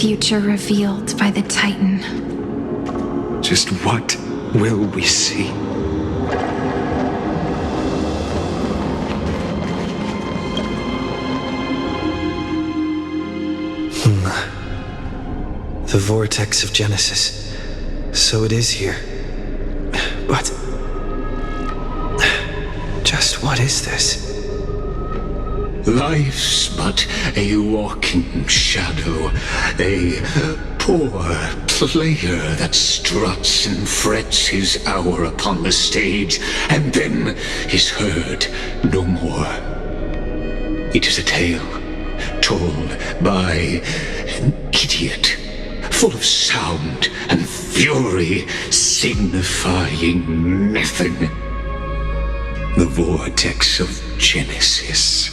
future revealed by the Titan. Just what will we see? The vortex of Genesis. So it is here. But... just what is this? Life's but a walking shadow, a poor player that struts and frets his hour upon the stage, and then is heard no more. It is a tale told by an idiot, full of sound and fury, signifying nothing. The vortex of Genesis,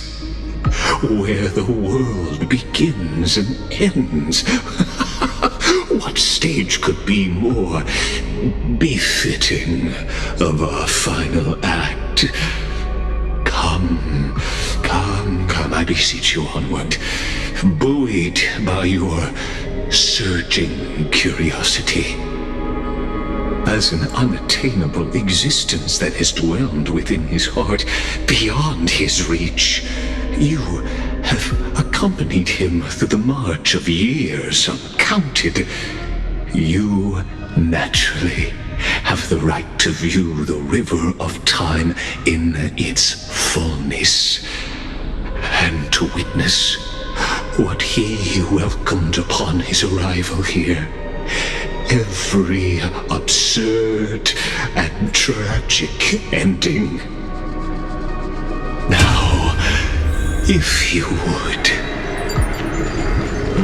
where the world begins and ends. What stage could be more befitting of our final act? Come, I beseech you onward, buoyed by your surging curiosity. As an unattainable existence that has dwelled within his heart, beyond his reach, you have accompanied him through the march of years uncounted. You naturally have the right to view the river of time in its fullness, and to witness what he welcomed upon his arrival here. Every absurd and tragic ending. Now, if you would.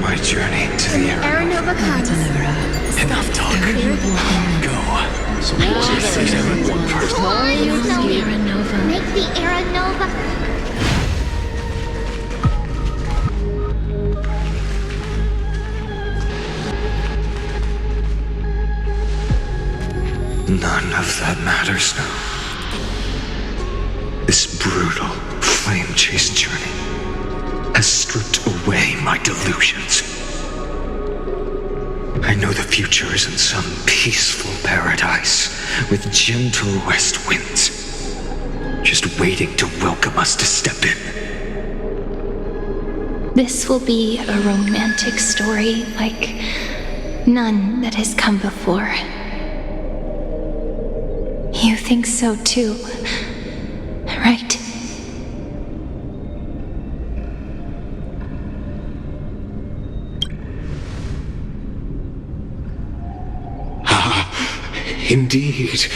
My journey to the Era Nova comes. Enough talk. Go. So Era Nova. Make the Era Nova. None of that matters now. This brutal, flame-chased journey has stripped away my delusions. I know the future is in some peaceful paradise with gentle west winds, just waiting to welcome us to step in. This will be a romantic story like none that has come before. You think so too, right? Indeed,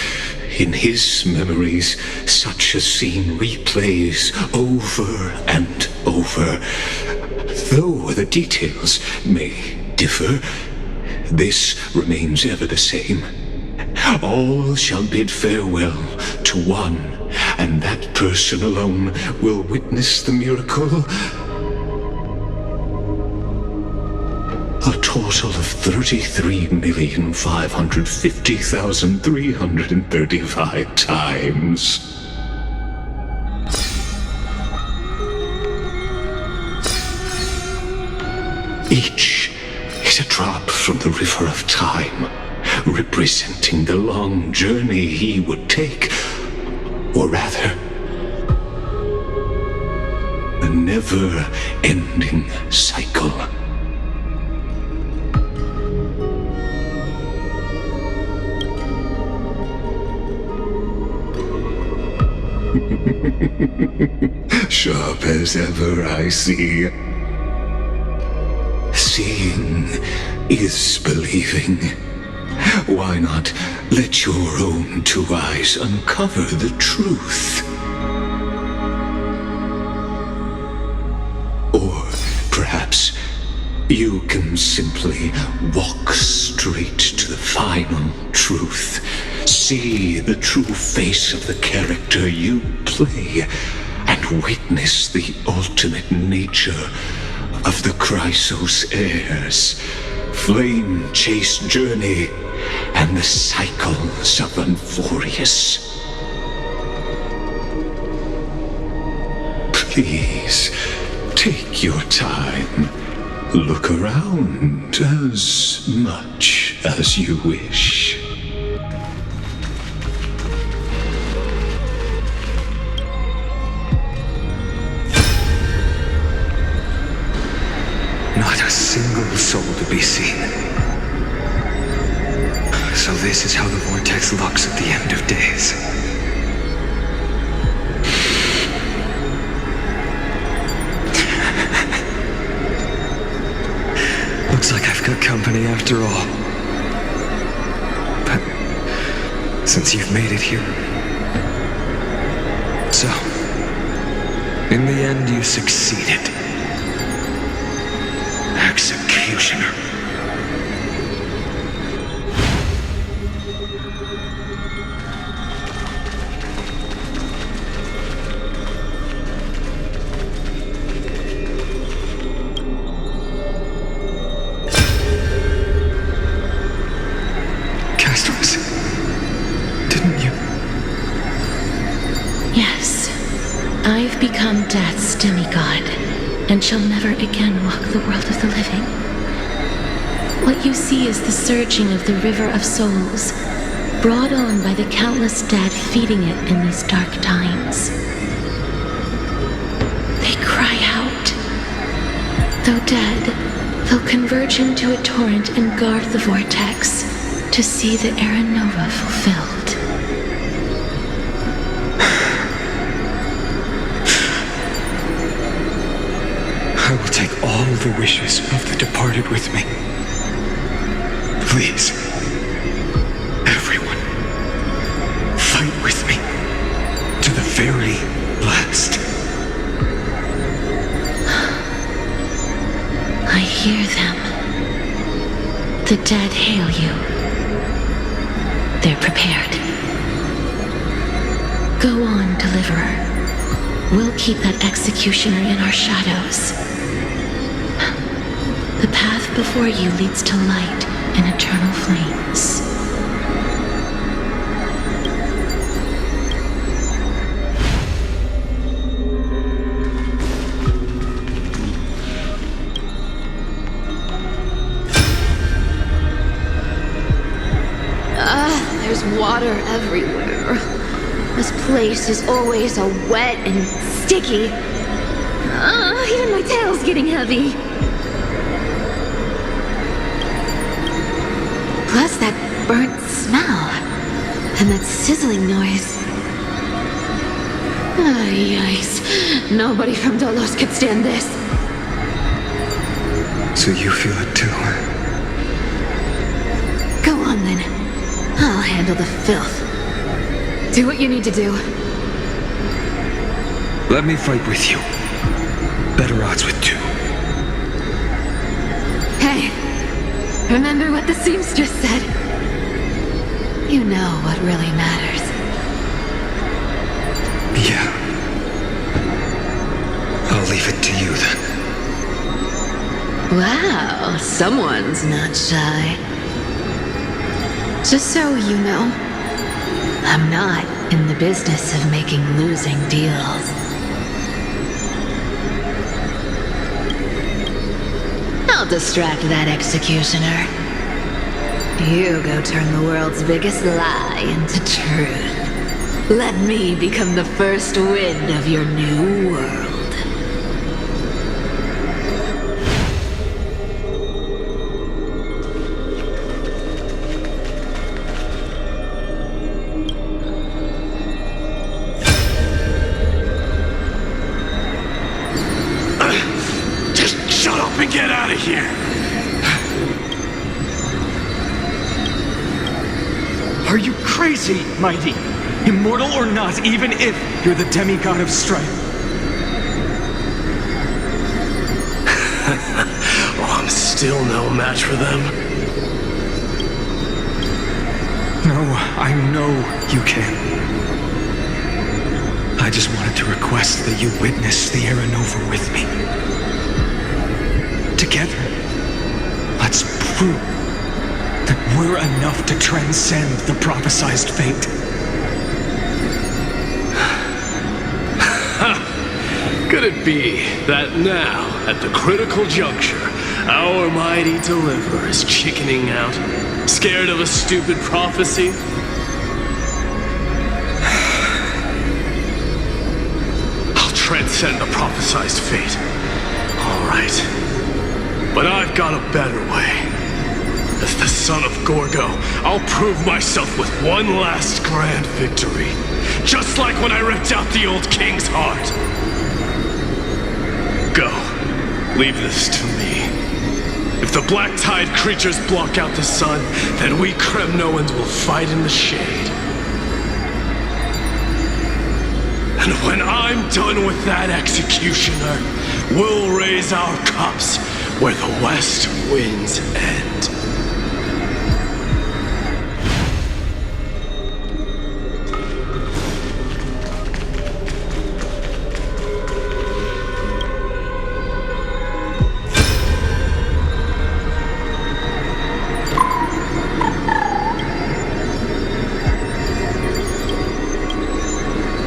in his memories, such a scene replays over and over. Though the details may differ, this remains ever the same. All shall bid farewell to one, and that person alone will witness the miracle. A total of 33,550,335 times. Each is a drop from the river of time, representing the long journey he would take, or rather, a never-ending cycle. Sharp as ever, I see. Seeing is believing. Why not let your own two eyes uncover the truth? Or perhaps you can simply walk straight to the final truth. See the true face of the character you play, and witness the ultimate nature of the Chrysos heirs, flame-chased journey, and the cycles of Amphoreus. Please, take your time. Look around as much as you wish. Not a single soul to be seen. So this is how the vortex looks at the end of days. Looks like I've got company after all. But since you've made it here... So, in the end you succeeded. Executioner. Didn't you? Yes. I've become Death's demigod, and shall never again walk the world of the living. What you see is the surging of the river of souls, brought on by the countless dead feeding it in these dark times. They cry out. Though dead, they'll converge into a torrent and guard the vortex to see the Era Nova fulfilled. I will take all the wishes of the departed with me. Please, everyone, fight with me to the very last. I hear them. The dead hail you. They're prepared. Go on, Deliverer. We'll keep that executioner in our shadows. The path before you leads to light and eternal flames. There's water everywhere. This place is always so wet and sticky. Even my tail's getting heavy. Plus that burnt smell. And that sizzling noise. Yikes. Nobody from Dolos could stand this. So you feel it too? Go on then. I'll handle the filth. Do what you need to do. Let me fight with you. Better odds with two. Hey, remember what the seamstress said? You know what really matters. Yeah. I'll leave it to you then. Wow, someone's not shy. Just so you know, I'm not in the business of making losing deals. I'll distract that executioner. You go turn the world's biggest lie into truth. Let me become the first wind of your new world. And get out of here! Are you crazy, Mighty? Immortal or not, even if you're the demigod of strife. I'm still no match for them. No, I know you can. I just wanted to request that you witness the Era Nova with me. Together, let's prove that we're enough to transcend the prophesized fate. Could it be that now, at the critical juncture, Our mighty deliverer is chickening out, scared of a stupid prophecy. I'll transcend the prophesized fate. All right. But I've got a better way. As the son of Gorgo, I'll prove myself with one last grand victory. Just like when I ripped out the old king's heart. Go. Leave this to me. If the black tide creatures block out the sun, then we Kremnoans will fight in the shade. And when I'm done with that executioner, we'll raise our cups where the west winds end.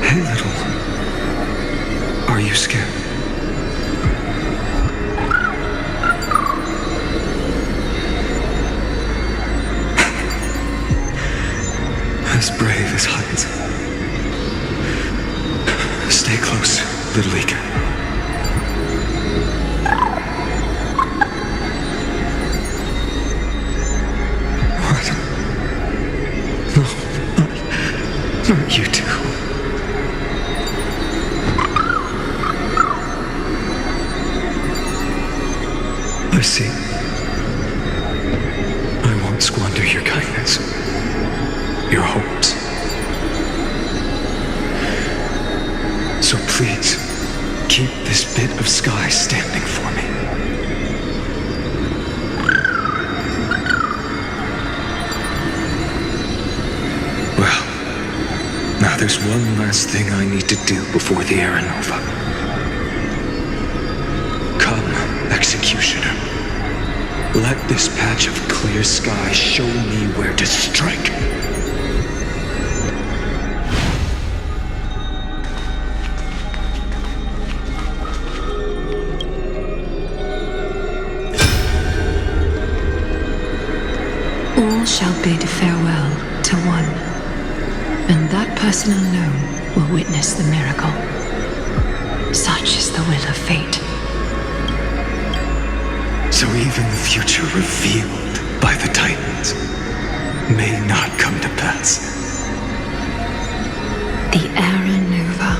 Hey, little. Are you scared? As brave as heights. Stay close, little eagle. What? No, not you two. I see. I won't squander your kindness. Your hopes. So please, keep this bit of sky standing for me. Well, now there's one last thing I need to do before the Era Nova. Come, Executioner. Let this patch of clear sky show me where to strike. All shall bid farewell to one, and that person alone will witness the miracle. Such is the will of fate. So even the future revealed by the Titans may not come to pass. The Era Nova.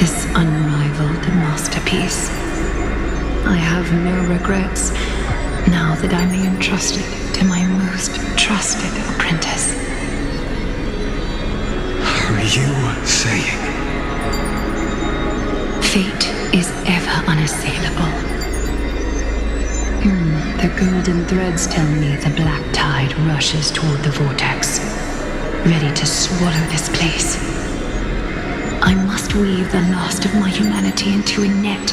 This unrivaled masterpiece. I have no regrets now that I may entrust it to my most trusted apprentice. Are you saying? Fate is ever unassailable. The golden threads tell me the black tide rushes toward the vortex, ready to swallow this place. I must weave the last of my humanity into a net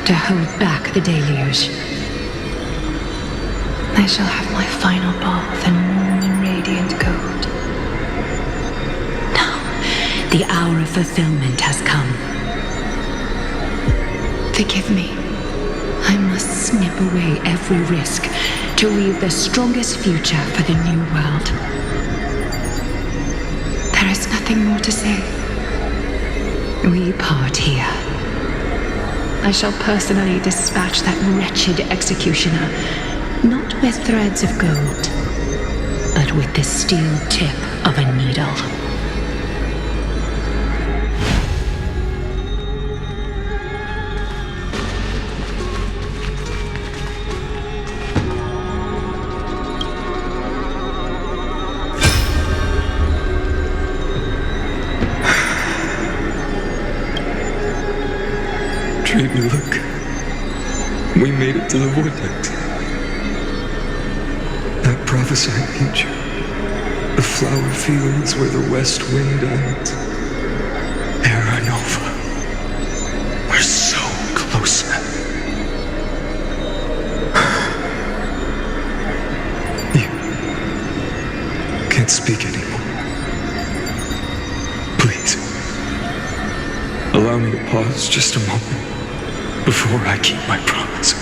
to hold back the deluge. I shall have my final bath in warm and radiant gold. Now, the hour of fulfillment has come. Forgive me. I must snip away every risk to weave the strongest future for the new world. There is nothing more to say. We part here. I shall personally dispatch that wretched executioner, not with threads of gold, but with the steel tip of a needle. Dreamy, look. We made it to the vortex. That prophesied future. The flower fields where the west wind ends. Era Nova. We're so close now. You can't speak anymore. Please. Allow me to pause just a moment before I keep my promise.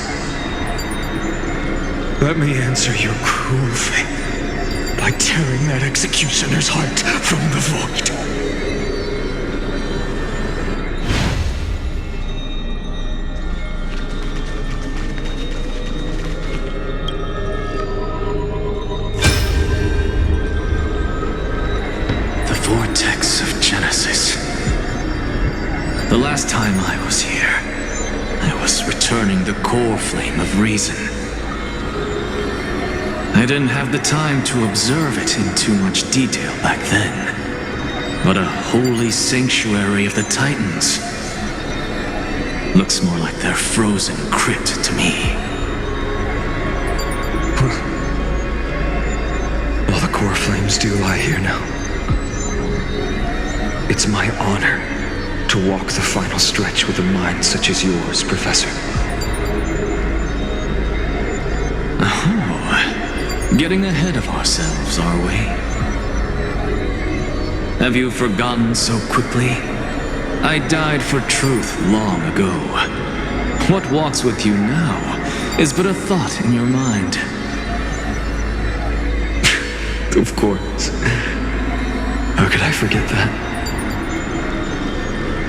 Let me answer your cruel fate by tearing that executioner's heart from the void. Vortex of Genesis. The last time I was here, I was returning the core flame of reason. I didn't have the time to observe it in too much detail back then, but a holy sanctuary of the Titans looks more like their frozen crypt to me. All the core flames do lie here now. It's my honor to walk the final stretch with a mind such as yours, Professor. Oh, getting ahead of ourselves, are we? Have you forgotten so quickly? I died for truth long ago. What walks with you now is but a thought in your mind. Of course. How could I forget that?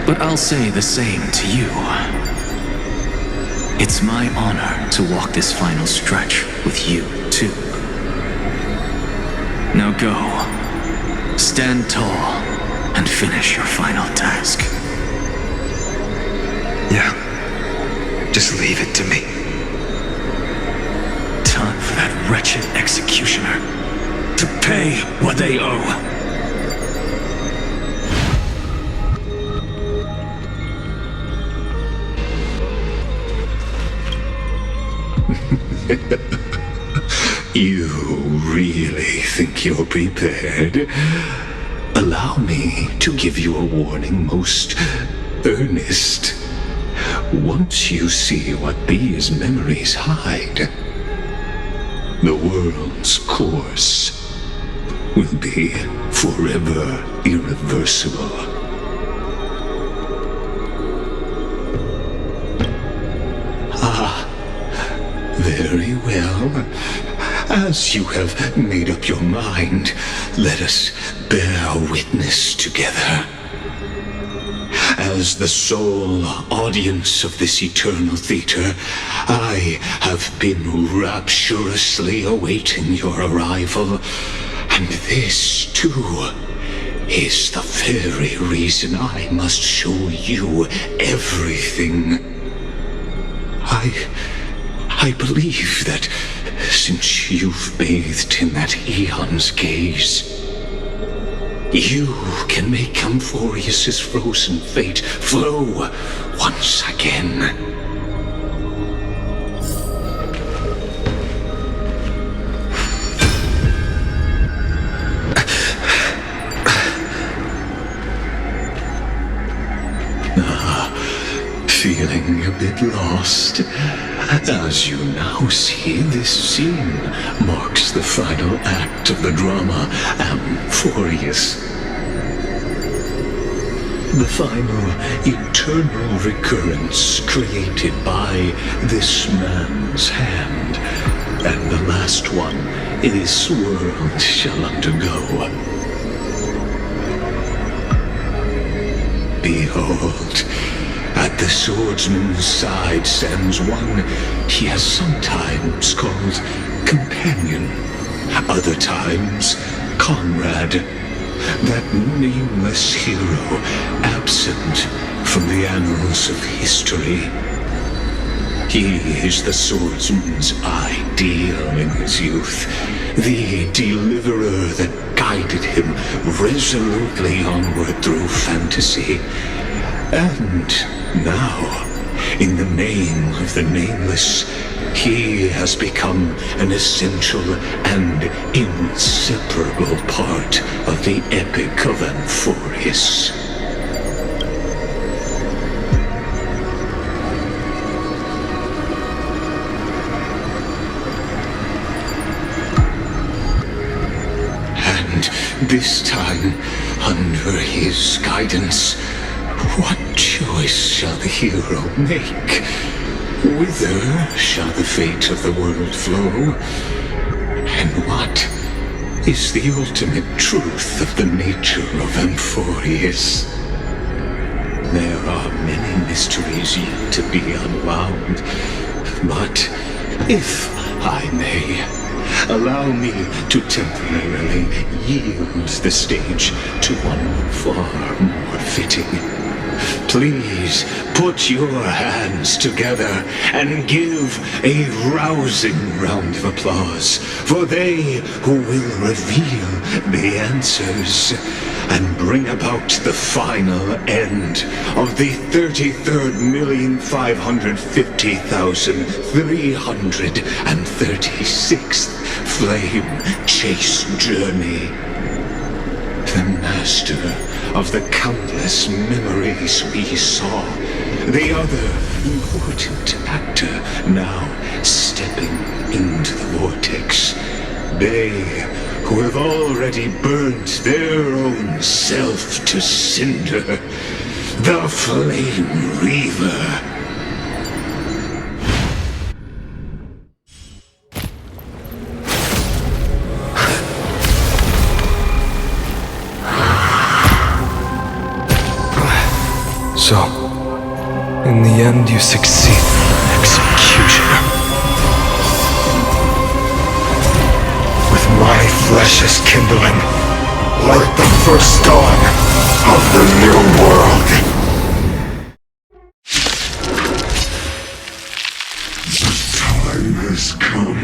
But I'll say the same to you. It's my honor to walk this final stretch with you, too. Now go. Stand tall and finish your final task. Yeah. Just leave it to me. Time for that wretched executioner to pay what they owe. You really think you're prepared? Allow me to give you a warning, most earnest. Once you see what these memories hide, the world's course will be forever irreversible. Very well. As you have made up your mind, let us bear witness together. As the sole audience of this eternal theater, I have been rapturously awaiting your arrival, and this, too, is the very reason I must show you everything. I believe that since you've bathed in that eon's gaze, you can make Amphoreus' frozen fate flow once again. Feeling a bit lost? As you now see, this scene marks the final act of the drama Amphoreus. The final eternal recurrence created by this man's hand, and the last one this world shall undergo. Behold, at the swordsman's side stands one he has sometimes called companion, other times comrade, that nameless hero absent from the annals of history. He is the swordsman's ideal in his youth, the deliverer that guided him resolutely onward through fantasy. And now, in the name of the Nameless, he has become an essential and inseparable part of the epic of Amphoreus. And this time, under his guidance, what choice shall the hero make? Whither shall the fate of the world flow? And what is the ultimate truth of the nature of Amphoreus? There are many mysteries yet to be unwound, but if I may, allow me to temporarily yield the stage to one far more fitting. Please put your hands together and give a rousing round of applause for they who will reveal the answers and bring about the final end of the 33,550,336th flame chase journey. The master of the countless memories we saw, the other important actor now stepping into the vortex. They who have already burnt their own self to cinder, the Flame Reaver. So, in the end, you succeed, Executioner. With my flesh as kindling, like the first dawn of the new world. The time has come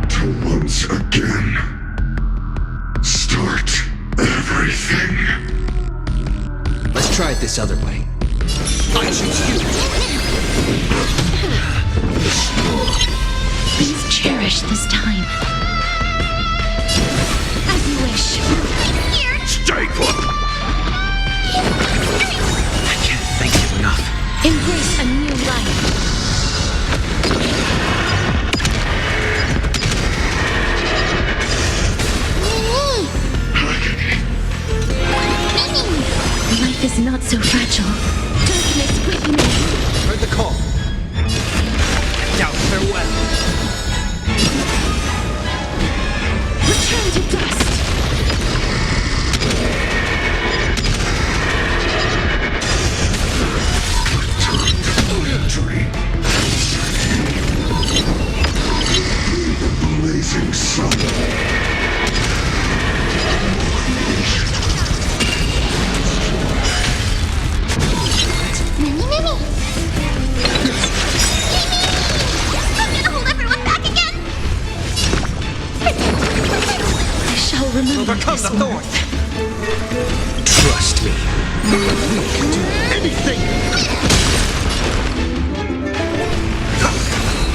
to once again start everything. Let's try it this other way. I choose you. Please cherish this time. As you wish. Stay put! I can't thank you enough. Embrace a new life. Life is not so fragile. Darkness with me. Heard the call. Now farewell. Return to dust. Victory. The blazing sun. Remember Overcome this the one. thorn. Trust me. We can do anything.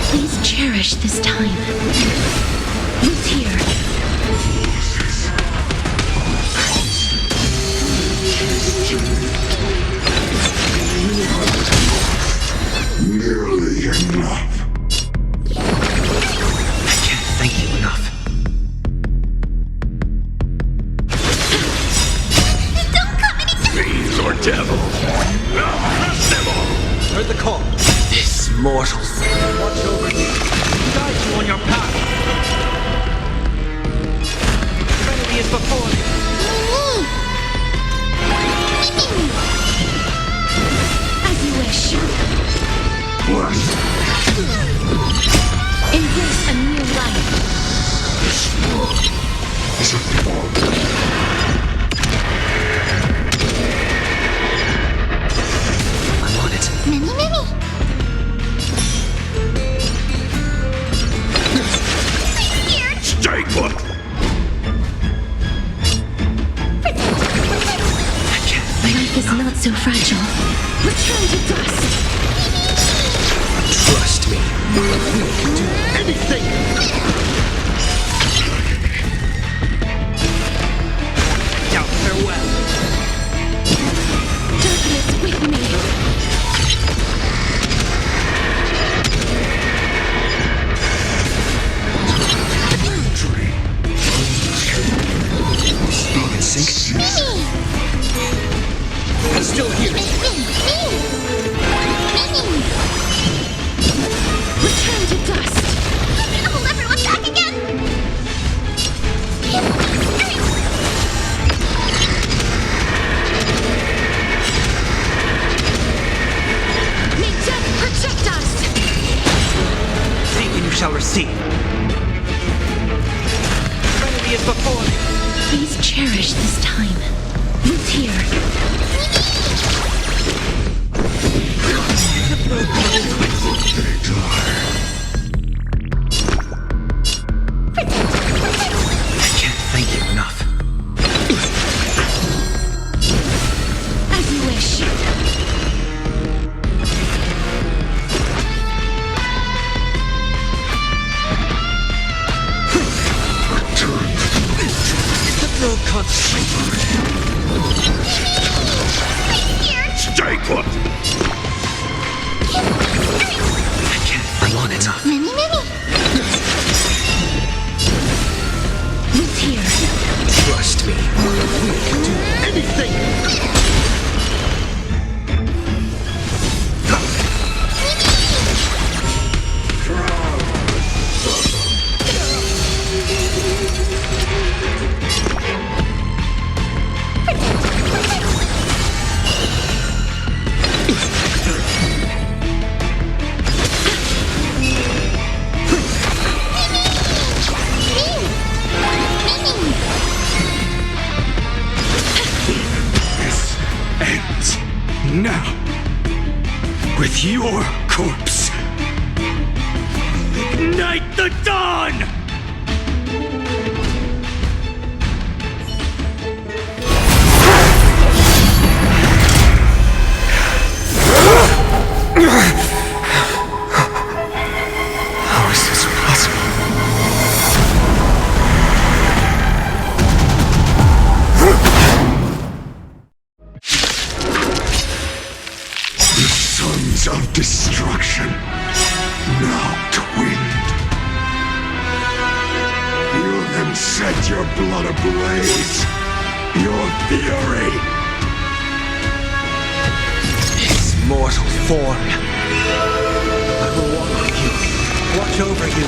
Please cherish this time. Who's here? Nearly enough. I can't thank you enough. Devil. Crush them all. Heard the call. This mortal thing. Watch over you. Guide you on your path. Trinity is before you. As you wish. Embrace a new life. Is it Stay put! Life is not so fragile. Return to dust. Trust me. We can do anything. Now farewell. Darkness with me. Speed and sync. I'm still here. see. Trinity is before me. Please cherish this time. Root here. I can't thank you enough. As you wish. No concentration. Stay put! I can't thank you enough. Root here. Trust me. We can do anything. Now, with your corpse, ignite the dawn! How is this possible? Sons of destruction, now twinned. You then set your blood ablaze, your fury. His mortal form. I will walk with you, watch over you,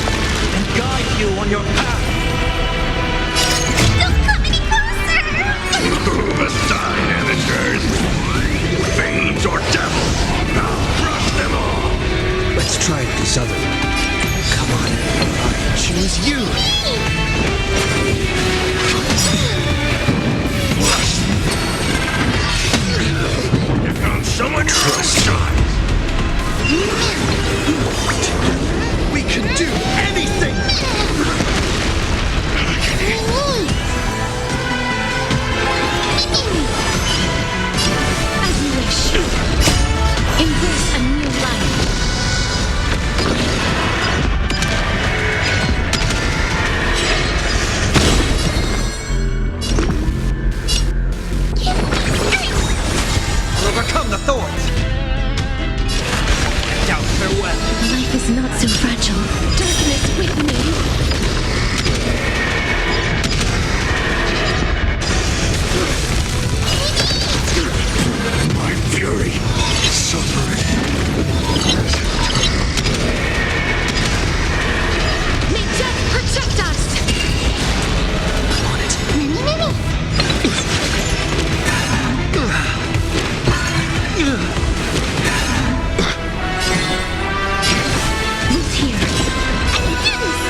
and guide you on your path. Don't come any closer! Move aside, amateurs! Fiends or devils! Now crush them all! Let's try this other one. Come on, I choose you. You found someone Trust us! We can do anything. As you wish. Embrace a new life. Overcome the thorns. Now farewell. Life is not so fragile. Darkness with me. My fury, suffering. May death protect us! I'm on it. Root here. I can do this!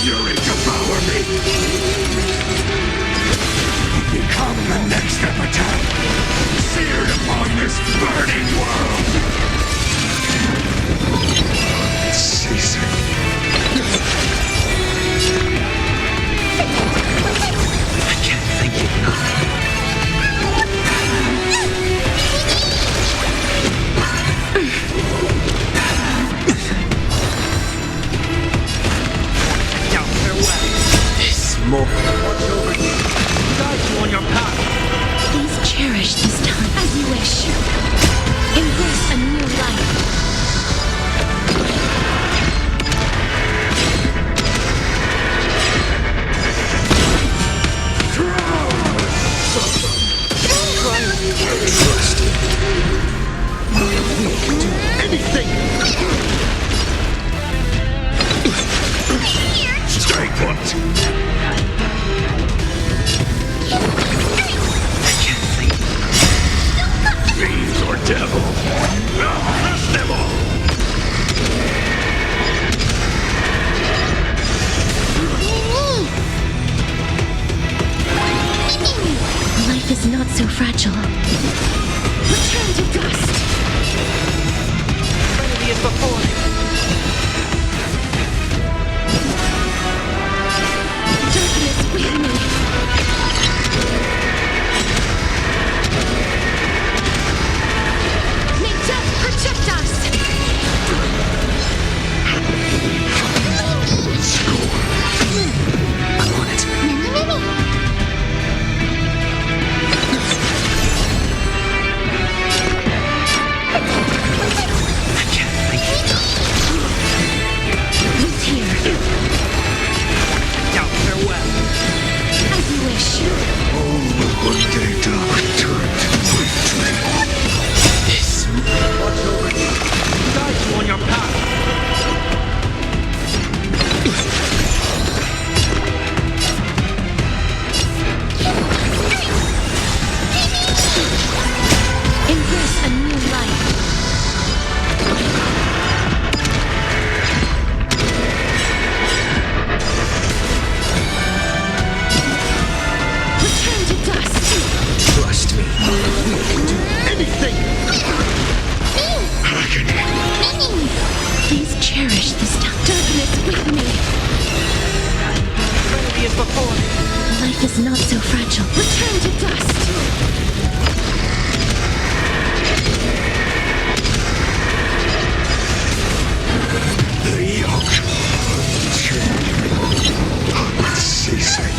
fury devour me! Become the next epitaph, seared upon this burning world! Ceasing. I can't thank you enough. Now, farewell. This more. Watch over you. Guide you on your path. Please cherish this time as you wish. Embrace a new life. Trust me. We can do anything. Stay put! I can't think. Fiends or devil? I'll crush them all! Life is not so fragile. Return to dust. Trinity is before me. Darkness with me. May death protect us. I'm on it. I can't thank you enough. Who's here? Now, farewell. As you wish. All will one day return to victory. This watch over you. Guide you on your path. Embrace a new life. Return to dust. Trust me. We can do anything. Please cherish this time. Darkness with me. Trinity is before me. Life is not so fragile. Return to dust. The yoke. Ceasing.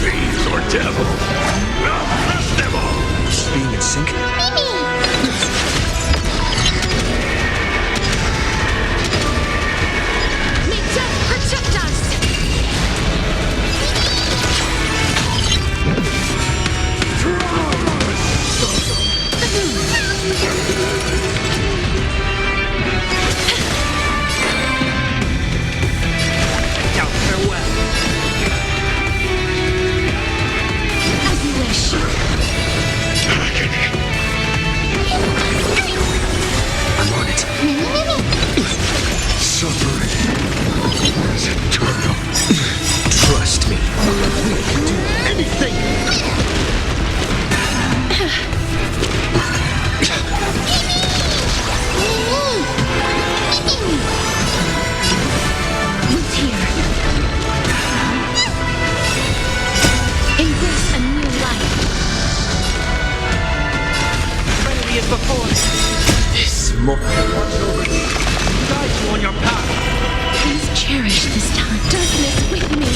Fiends or devil? I'll crush them all! Just being in sync. May death protect us. Now, farewell. As you wish. I'm on it. Suffering is eternal. Trust me. We can do anything. Who's here? Embrace a new life. Trinity is before me. This more. Watch over you. Guide you on your path. Please cherish this time. Darkness with me.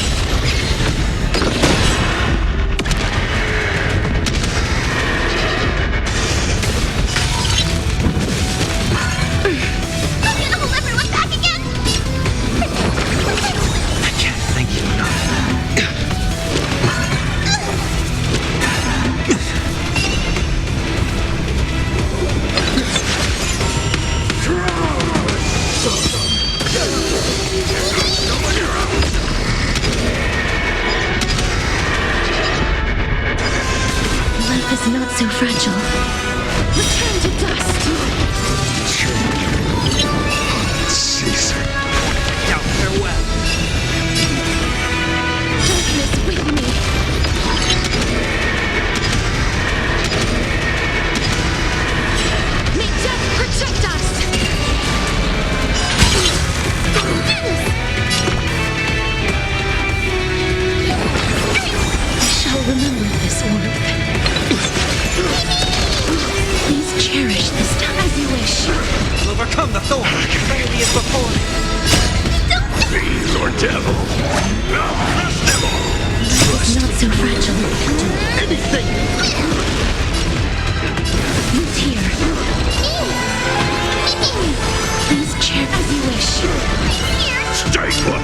I can't thank you enough. Life is not so fragile. Return to dust. Caesar. Now farewell. Darkness with me. May death protect us. I shall remember this orb. Please cherish this time as you wish. We'll overcome the thorn. Bravely as before. Fiends or devil. Now crush them all. It's not so fragile. Anything. Who's here? Please chair as you wish. Stay put.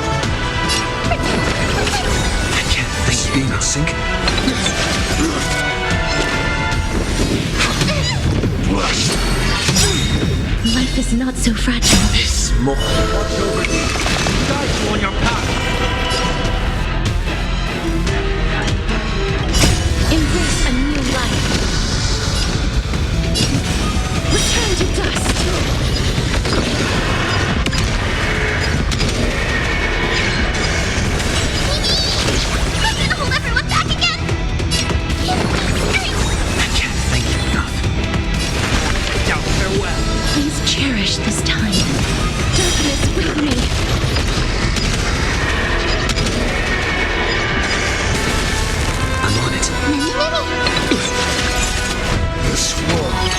I can't think being in sync. Life is not so fragile. This more. Watch over you. Guide you on your path. Embrace a new life. Return to dust. Hold everyone back again! I can't think enough. Now farewell. Please cherish this time. Darkness with me. I'm on it. This world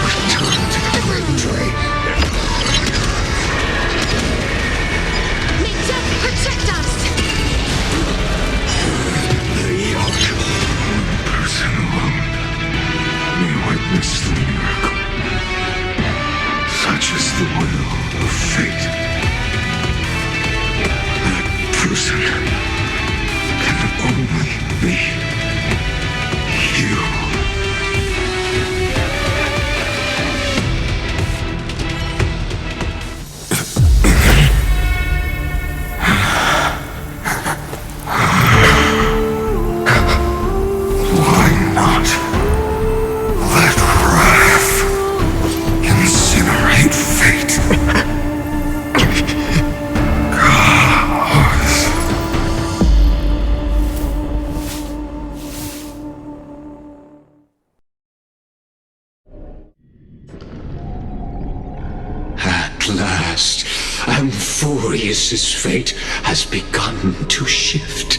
returned to the great dream. May death protect us. The young person alone may witness the miracle. Such is the will of fate. That person can only be you. Why not let wrath incinerate fate? Cause At last, Amphoreus' fate has begun to shift.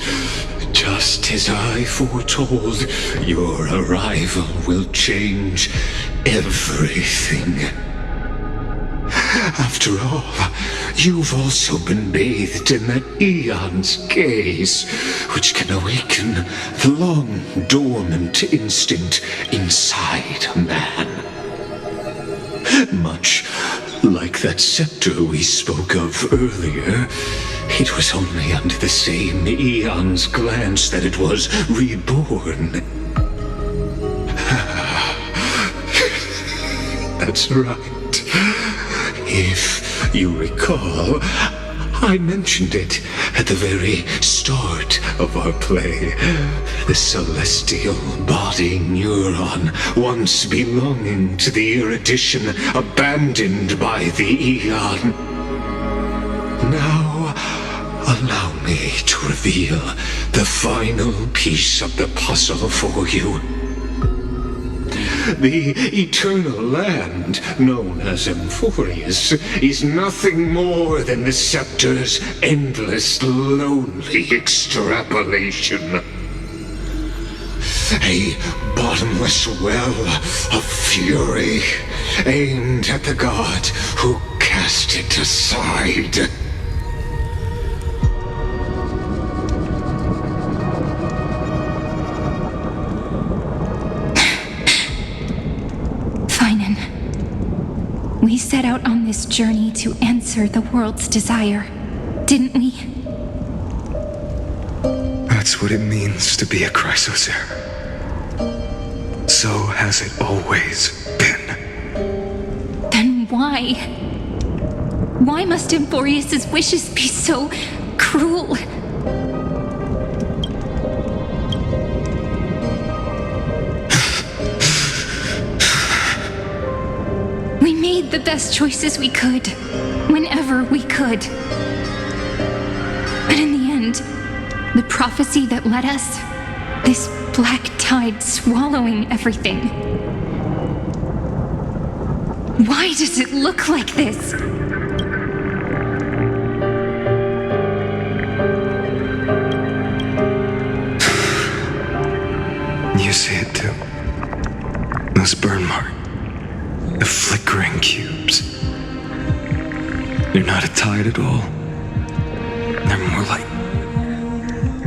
Just as I foretold, your arrival will change everything. After all, you've also been bathed in that Eon's gaze, which can awaken the long-dormant instinct inside a man. Much like that scepter we spoke of earlier, it was only under the same Eon's glance that it was reborn. That's right. If you recall, I mentioned it at the very start of our play. The celestial body neuron, once belonging to the erudition abandoned by the Eon. Now, allow me to reveal the final piece of the puzzle for you. The eternal land, known as Amphoreus, is nothing more than the scepter's endless, lonely extrapolation. A bottomless well of fury, aimed at the god who cast it aside. We set out on this journey to answer the world's desire, didn't we? that's what it means to be a Chrysosaur. So has it always been. Then why? Why must Amphoreus' wishes be so cruel? made the best choices we could, whenever we could. But in the end, the prophecy that led us, this black tide swallowing everything. Why does it look like this? You see it too. Those burn marks. The flickering cubes. They're not a tide at all. They're more like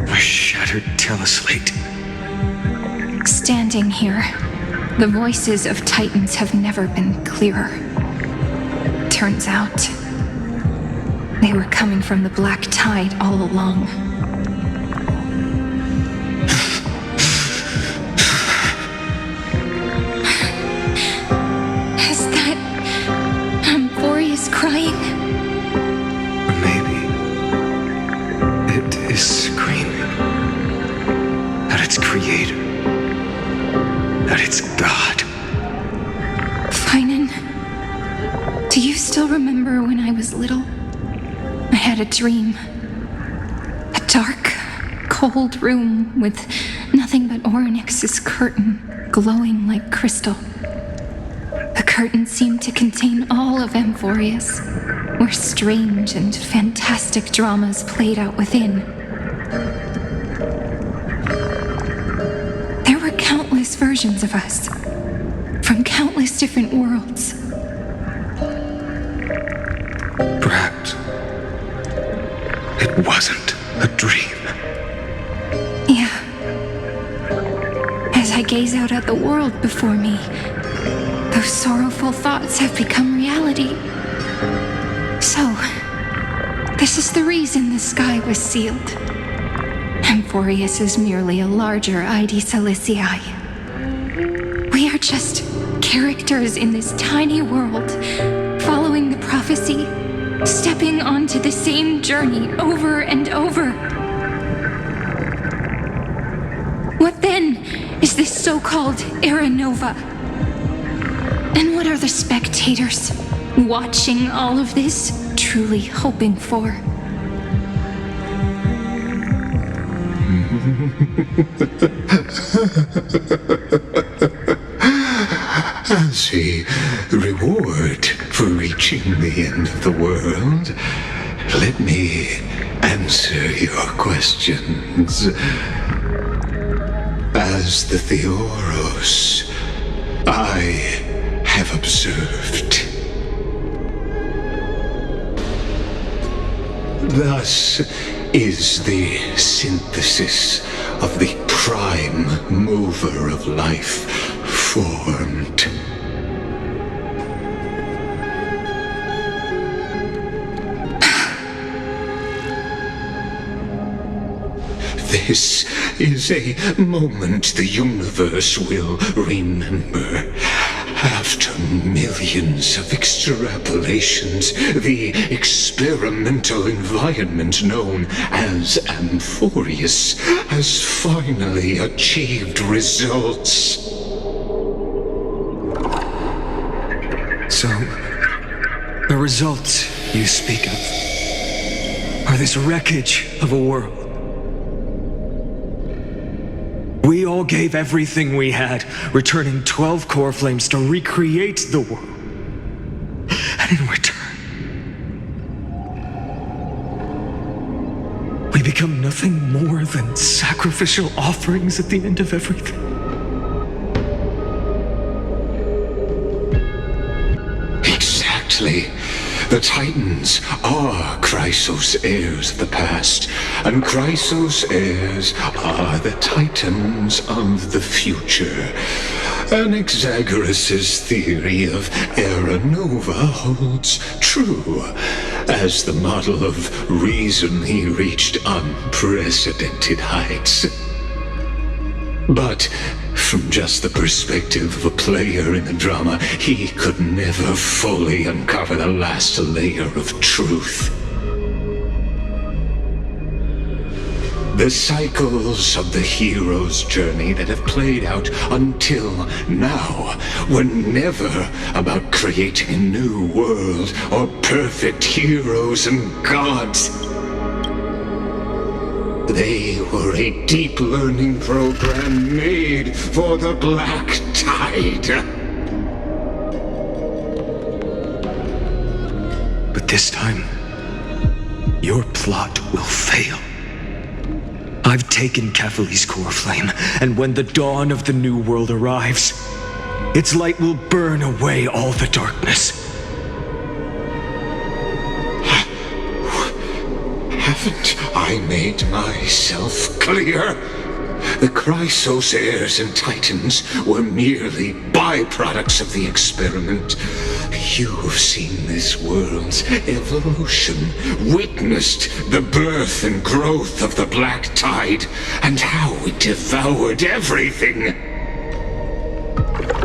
a shattered teleslate. Standing here, the voices of Titans have never been clearer. Turns out, they were coming from the black tide all along. Is that Amphoreus crying? Or maybe it is screaming at its creator, at its god. Finan, do you still remember when I was little? I had a dream. A dark, cold room with nothing but Orynyx's curtain glowing like crystal. The curtain seemed to contain all of Amphoreus, where strange and fantastic dramas played out within. There were countless versions of us, from countless different worlds. Perhaps it wasn't a dream. Yeah. As I gaze out at the world before me, those sorrowful thoughts have become reality. So, this is the reason the sky was sealed. Amphoreus is merely a larger ID Silicii. We are just characters in this tiny world, following the prophecy, stepping onto the same journey over and over. What then is this so-called Era Nova? And what are the spectators watching all of this truly hoping for? As a reward for reaching the end of the world, let me answer your questions. As the Theoros, I have observed. Thus is the synthesis of the prime mover of life formed. This is a moment the universe will remember. After millions of extrapolations, the experimental environment known as Amphoreus has finally achieved results. So, the results you speak of are this wreckage of a world. We all gave everything we had, returning 12 core flames to recreate the world. And in return, we become nothing more than sacrificial offerings at the end of everything. Exactly. The Titans are Chrysos heirs of the past, and Chrysos heirs are the Titans of the future. Anaxagoras' theory of Era Nova holds true, as the model of reason he reached unprecedented heights. But from just the perspective of a player in the drama, he could never fully uncover the last layer of truth. The cycles of the hero's journey that have played out until now were never about creating a new world or perfect heroes and gods. They were a deep learning program made for the Black Tide. But this time, your plot will fail. I've taken Catholi's core flame, and when the dawn of the new world arrives, its light will burn away all the darkness. Haven't I made myself clear? The Chrysos heirs and Titans were merely byproducts of the experiment. You've seen this world's evolution, witnessed the birth and growth of the Black Tide, and how it devoured everything.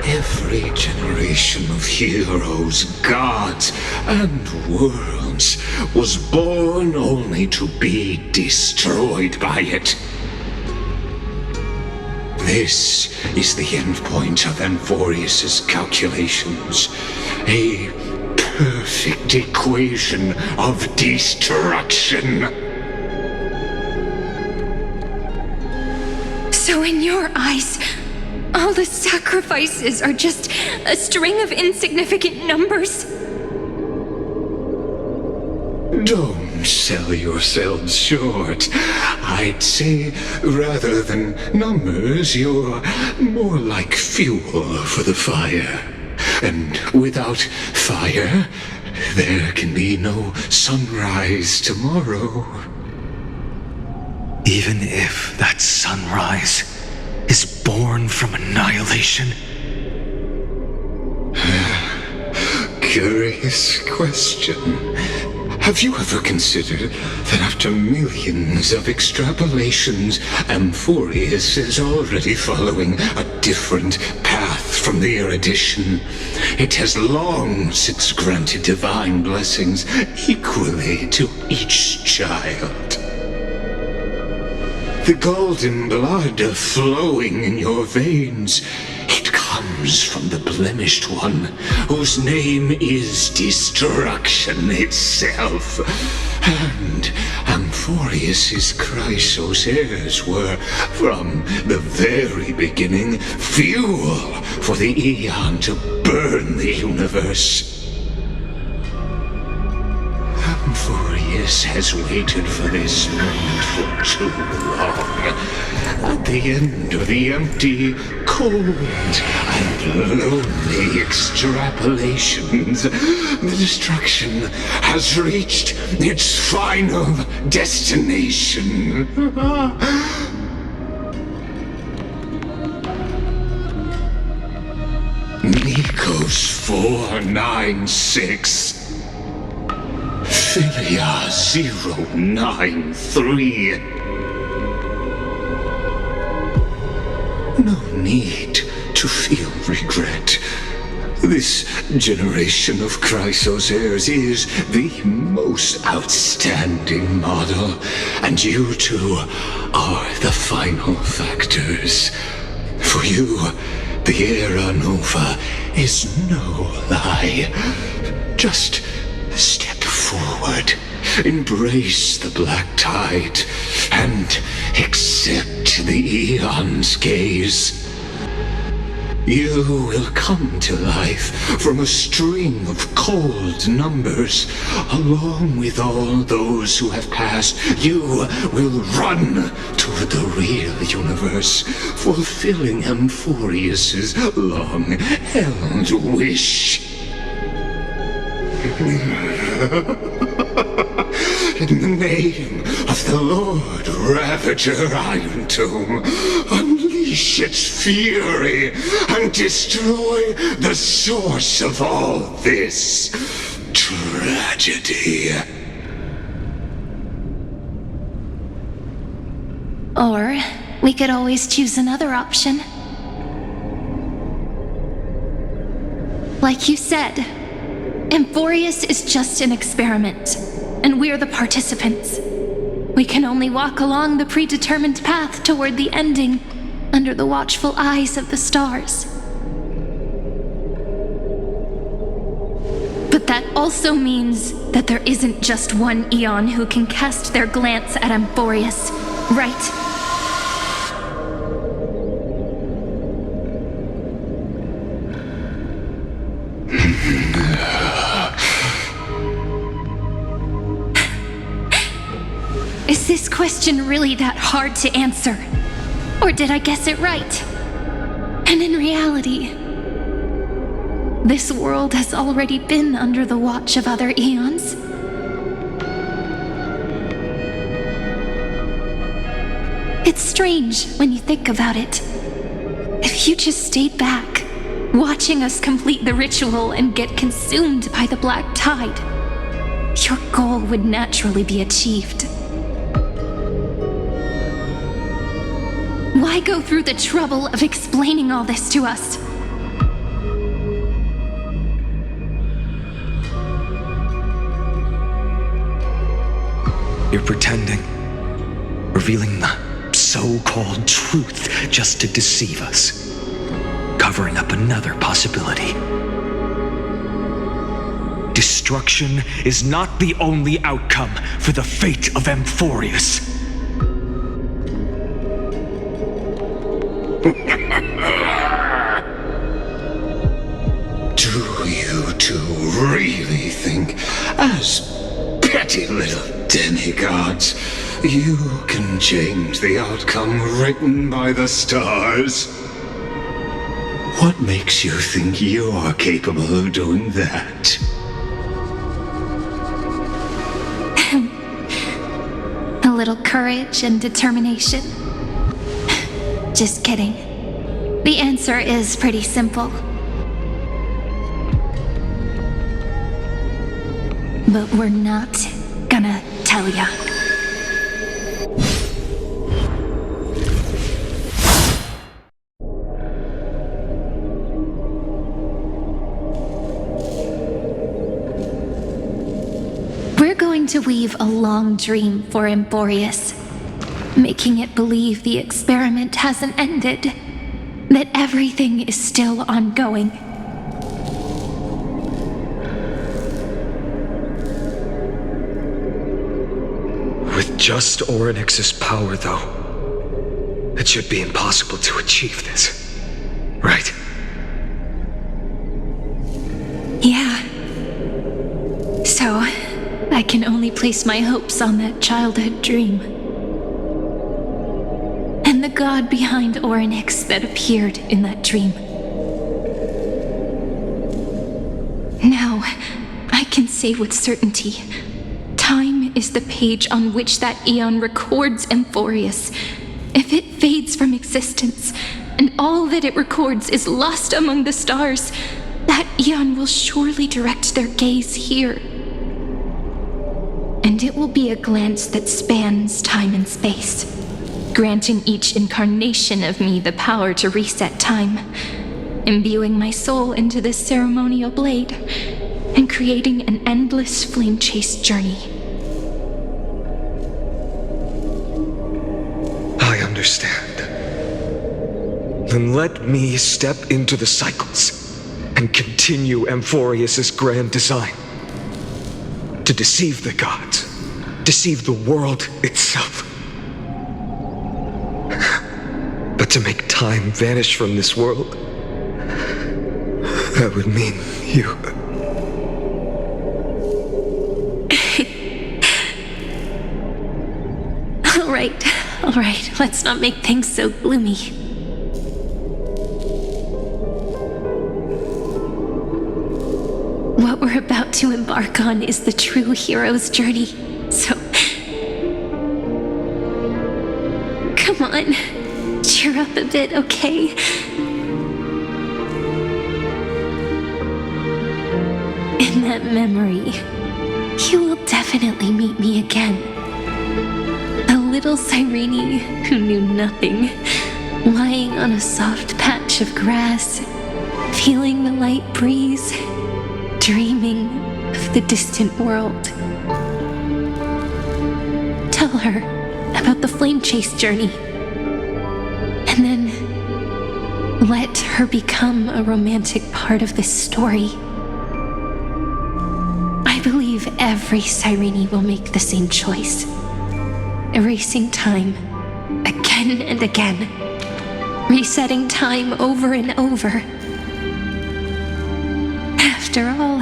Every generation of heroes, gods, and worlds was born only to be destroyed by it. This is the endpoint of Amphoreus' calculations. A perfect equation of destruction. So in your eyes, all the sacrifices are just a string of insignificant numbers? Don't sell yourselves short. I'd say, rather than numbers, you're more like fuel for the fire. And without fire, there can be no sunrise tomorrow. Even if that sunrise is born from annihilation? Curious question. Have you ever considered that after millions of extrapolations, Amphoreus is already following a different path from the erudition? It has long since granted divine blessings equally to each child. The golden blood flowing in your veins, it comes from the blemished one, whose name is destruction itself. And Amphoreus' Chrysos heirs were, from the very beginning, fuel for the Aeon to burn the universe. Amphoreus has waited for this moment for too long. At the end of the empty, cold, and lonely extrapolations, the destruction has reached its final destination. Nikos 496. Philia 093. No need to feel regret. This generation of Chrysos heirs is the most outstanding model, and you two are the final factors. For you, the Era Nova is no lie. Just step forward, embrace the Black Tide, and accept the Aeon's gaze. You will come to life from a string of cold numbers. Along with all those who have passed, you will run toward the real universe, fulfilling Amphoreus' long-held wish. In the name of the Lord Ravager Iron Tomb, unleash its fury and destroy the source of all this tragedy. Or we could always choose another option. Like you said, Amphoreus is just an experiment, and we're the participants. We can only walk along the predetermined path toward the ending, under the watchful eyes of the stars. But that also means that there isn't just one Eon who can cast their glance at Amphoreus, right? Is this question really that hard to answer? Or did I guess it right? And in reality, this world has already been under the watch of other eons. It's strange when you think about it. If you just stayed back, watching us complete the ritual and get consumed by the black tide, your goal would naturally be achieved. Why go through the trouble of explaining all this to us? You're pretending, revealing the so-called truth just to deceive us, covering up another possibility. Destruction is not the only outcome for the fate of Amphoreus. Do you two really think, as petty little demigods, you can change the outcome written by the stars? What makes you think you're capable of doing that? A little courage and determination. Just kidding. The answer is pretty simple. But we're not gonna tell ya. We're going to weave a long dream for Amphoreus, making it believe the experiment hasn't ended, that everything is still ongoing. With just Orynyx's power, though, it should be impossible to achieve this, right? Yeah. So, I can only place my hopes on that childhood dream. And the god behind Orynyx that appeared in that dream. Now, I can say with certainty, time is the page on which that eon records Amphoreus. If it fades from existence, and all that it records is lost among the stars, that eon will surely direct their gaze here. And it will be a glance that spans time and space, granting each incarnation of me the power to reset time, imbuing my soul into this ceremonial blade, and creating an endless flame-chased journey. I understand. Then let me step into the cycles and continue Amphoreus' grand design. To deceive the gods, deceive the world itself. But to make time vanish from this world, that would mean you. All right, let's not make things so gloomy. What we're about to embark on is the true hero's journey, so... Come on, cheer up a bit, okay? In that memory, you will definitely meet me again. A little Cyrene who knew nothing, lying on a soft patch of grass, feeling the light breeze, dreaming of the distant world. Tell tell her about the flame chase journey. And then let her become a romantic part of this story. I believe every Cyrene will make the same choice. Erasing time again and again. Resetting time over and over. After all,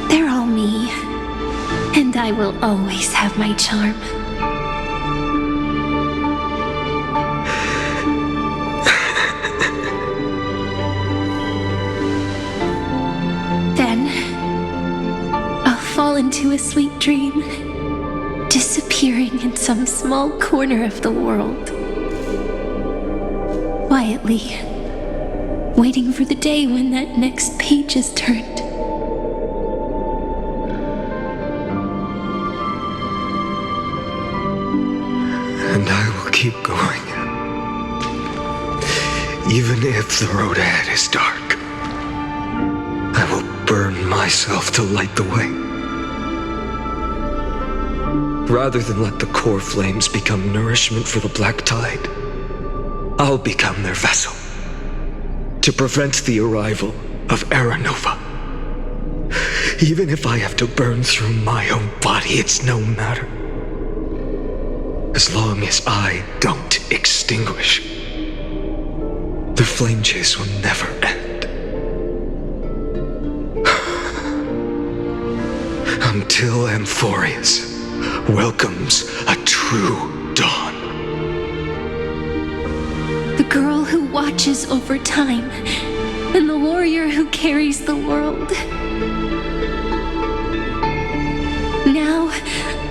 they're all me. And I will always have my charm. Then, I'll fall into a sweet dream, disappearing in some small corner of the world. Quietly, waiting for the day when that next page is turned. And I will keep going. Even if the road ahead is dark, I will burn myself to light the way. Rather than let the core flames become nourishment for the black tide, I'll become their vessel to prevent the arrival of Era Nova. Even if I have to burn through my own body, it's no matter. As long as I don't extinguish, the flame chase will never end. Until Amphoreus welcomes a true dawn. The girl who watches over time, and the warrior who carries the world. Now,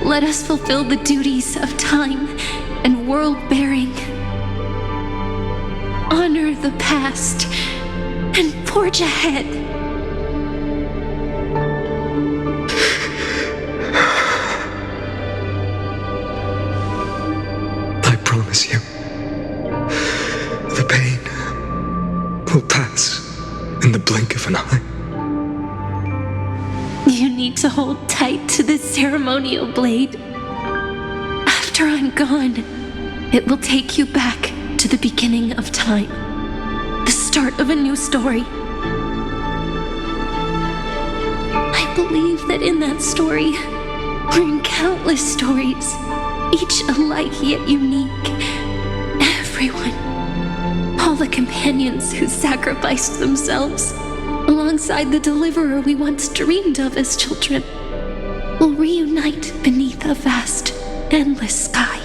let us fulfill the duties of time and world-bearing. Honor the past and forge ahead. I promise you, the pain will pass in the blink of an eye. You need to hold tight to this ceremonial blade. After I'm gone, it will take you back to the beginning of time. The start of a new story. I believe that in that story, or in countless stories, each alike yet unique, everyone, all the companions who sacrificed themselves, alongside the deliverer we once dreamed of as children, will reunite beneath a vast, endless sky.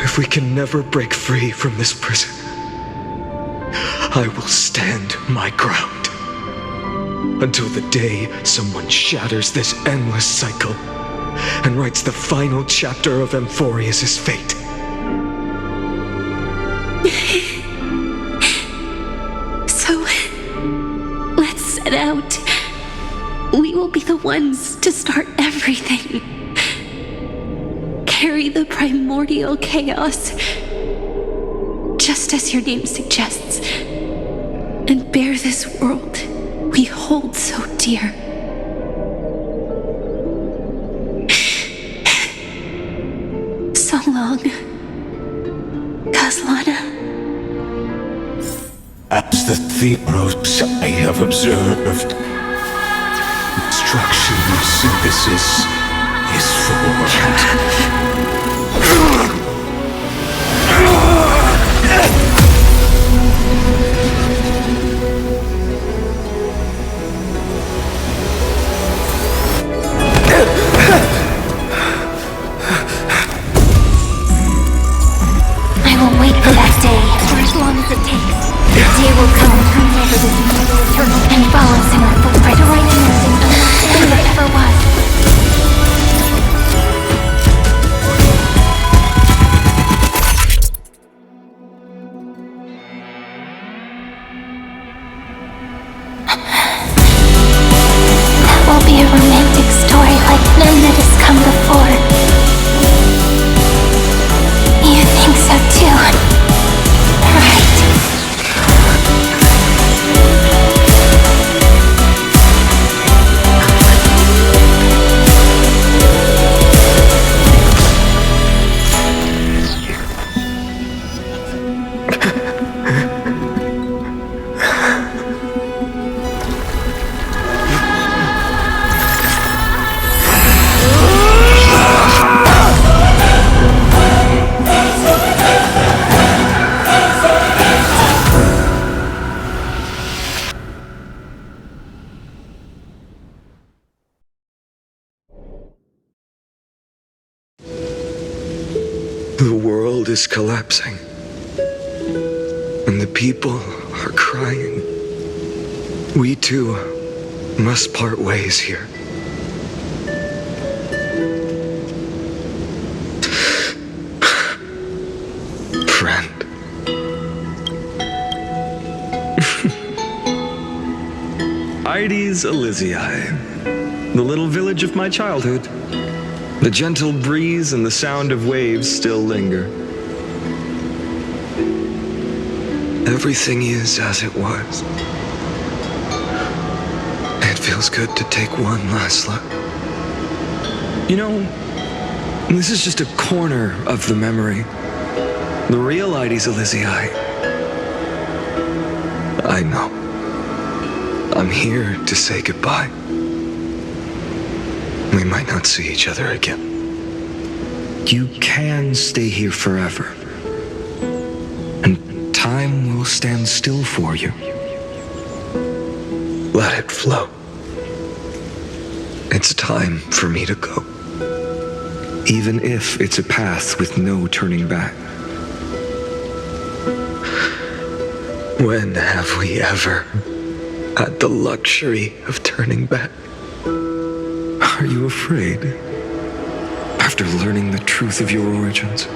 If we can never break free from this prison, I will stand my ground until the day someone shatters this endless cycle and writes the final chapter of Amphoreus' fate. So, let's set out. We will be the ones to start everything. Carry the primordial chaos, just as your name suggests, and bear this world we hold so dear. So long, Kaslana. As the Theros I have observed, destruction and synthesis is formed. I will wait for that day for as long as it takes. The day will come to remember this immortal eternal and follow us in our footprint to write a new thing unlike there ever was. world is collapsing. And the people are crying. We too must part ways here. Friend. Ides Elysiae, the little village of my childhood. The gentle breeze and the sound of waves still linger. Everything is as it was. It feels good to take one last look. You know, this is just a corner of the memory. The real Ides Elysiae. I know. I'm here to say goodbye. We might not see each other again. You can stay here forever. And time will stand still for you. Let it flow. It's time for me to go. Even if it's a path with no turning back. When have we ever had the luxury of turning back? Are you afraid? After learning the truth of your origins?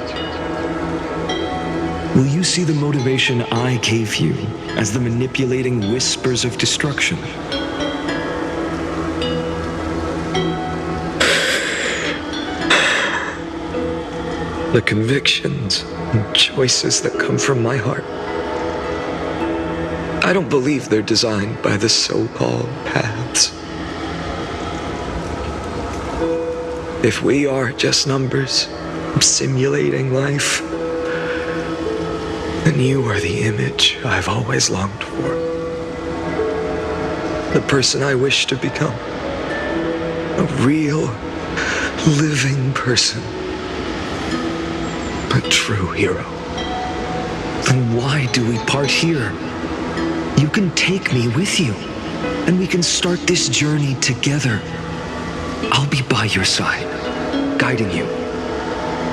Will you see the motivation I gave you as the manipulating whispers of destruction? The convictions and choices that come from my heart. I don't believe they're designed by the so-called paths. If we are just numbers simulating life, then you are the image I've always longed for. The person I wish to become. A real, living person. A true hero. Then why do we part here? You can take me with you, and we can start this journey together. I'll be by your side, guiding you,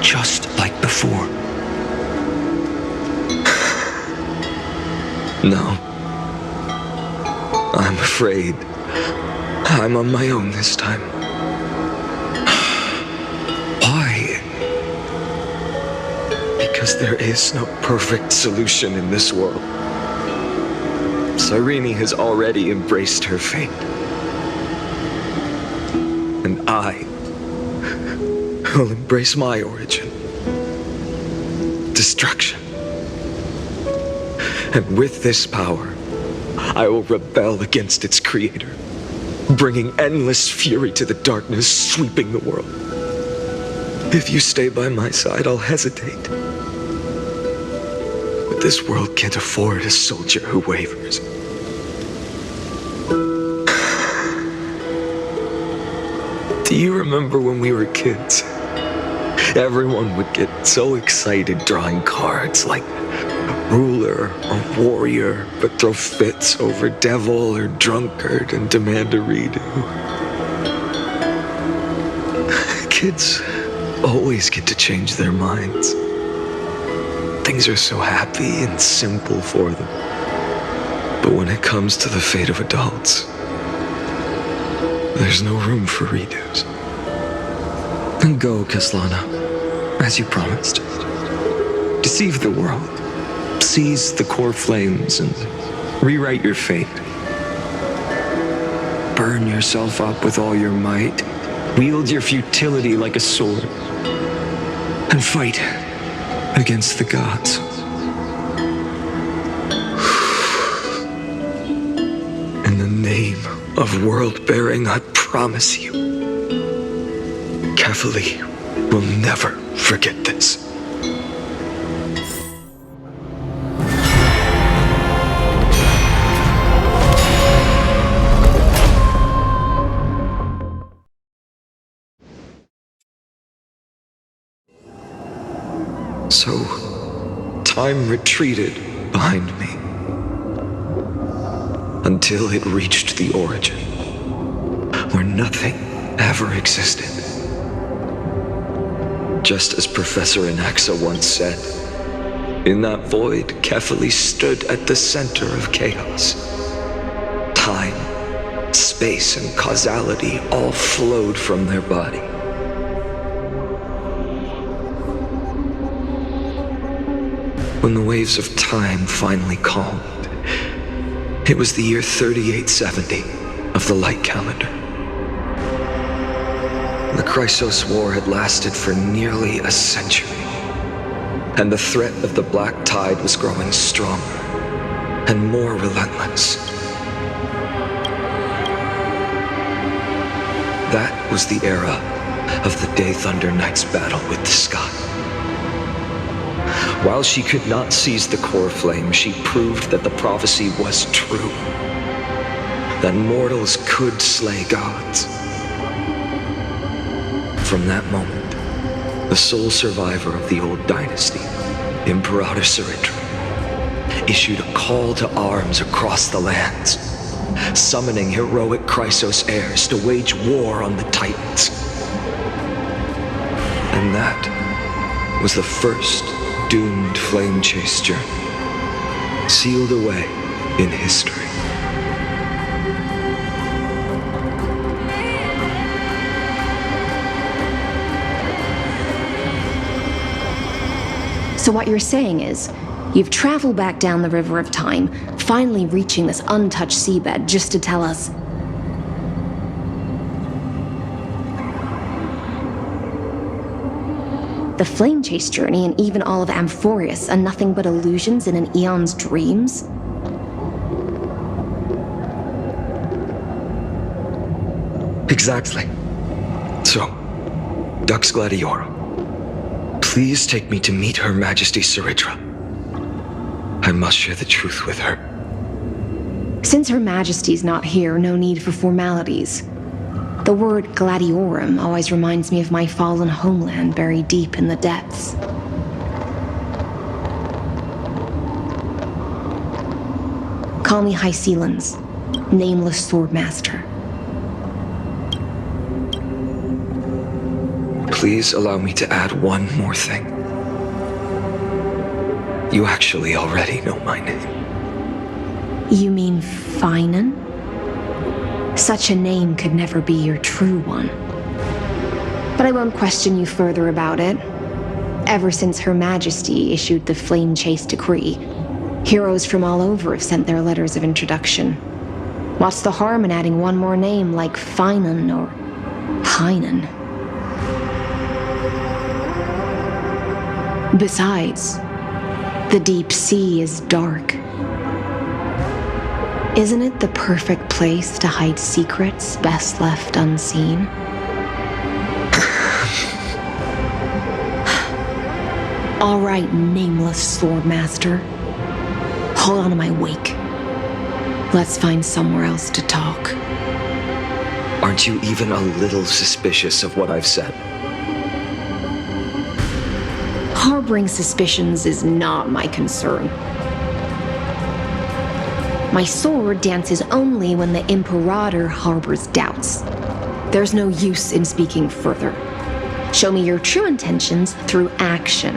just like before. No. I'm afraid I'm on my own this time. Why? Because there is no perfect solution in this world. Cyrene has already embraced her fate. And I will embrace my origin. Destruction. And with this power, I will rebel against its creator, bringing endless fury to the darkness sweeping the world. If you stay by my side, I'll hesitate. But this world can't afford a soldier who wavers. Do you remember when we were kids? Everyone would get so excited drawing cards like ruler or warrior, but throw fits over devil or drunkard and demand a redo. Kids always get to change their minds. Things are so happy and simple for them. But when it comes to the fate of adults, there's no room for redos. Then go, Kaslana, as you promised. Deceive the world. Seize the core flames and rewrite your fate. Burn yourself up with all your might. Wield your futility like a sword. And fight against the gods. In the name of world-bearing, I promise you, Kefali will never forget this. So, time retreated behind me until it reached the origin, where nothing ever existed. Just as Professor Anaxa once said, in that void, Kephalu stood at the center of chaos. Time, space, and causality all flowed from their body. When the waves of time finally calmed, it was the year 3870 of the light calendar. The Chrysos War had lasted for nearly a century, and the threat of the Black Tide was growing stronger and more relentless. That was the era of the Day Thunder Knight's battle with the sky. While she could not seize the core flame, she proved that the prophecy was true, that mortals could slay gods. From that moment, the sole survivor of the old dynasty, Imperator Saritra, issued a call to arms across the lands, summoning heroic Chrysos heirs to wage war on the Titans. And that was the first doomed flame chase journey, sealed away in history. So what you're saying is, you've traveled back down the River of Time, finally reaching this untouched seabed just to tell us... The flame chase journey and even all of Amphoreus are nothing but illusions in an eon's dreams? Exactly. So, Dux Gladiorum, please take me to meet Her Majesty Saritra. I must share the truth with her. Since Her Majesty's not here, no need for formalities. The word Gladiorum always reminds me of my fallen homeland buried deep in the depths. Call me High Sealans, nameless swordmaster. Please allow me to add one more thing. You actually already know my name. You mean Finan? Such a name could never be your true one. But I won't question you further about it. Ever since Her Majesty issued the Flame Chase Decree, heroes from all over have sent their letters of introduction. What's the harm in adding one more name like Finan or Hynan? Besides, the deep sea is dark. Isn't it the perfect place to hide secrets best left unseen? All right, nameless swordmaster. Hold on to my wake. Let's find somewhere else to talk. Aren't you even a little suspicious of what I've said? Harboring suspicions is not my concern. My sword dances only when the Imperator harbors doubts. There's no use in speaking further. Show me your true intentions through action.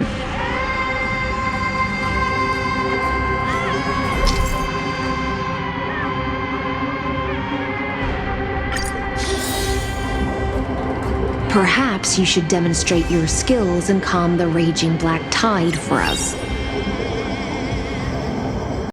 Perhaps you should demonstrate your skills and calm the raging black tide for us.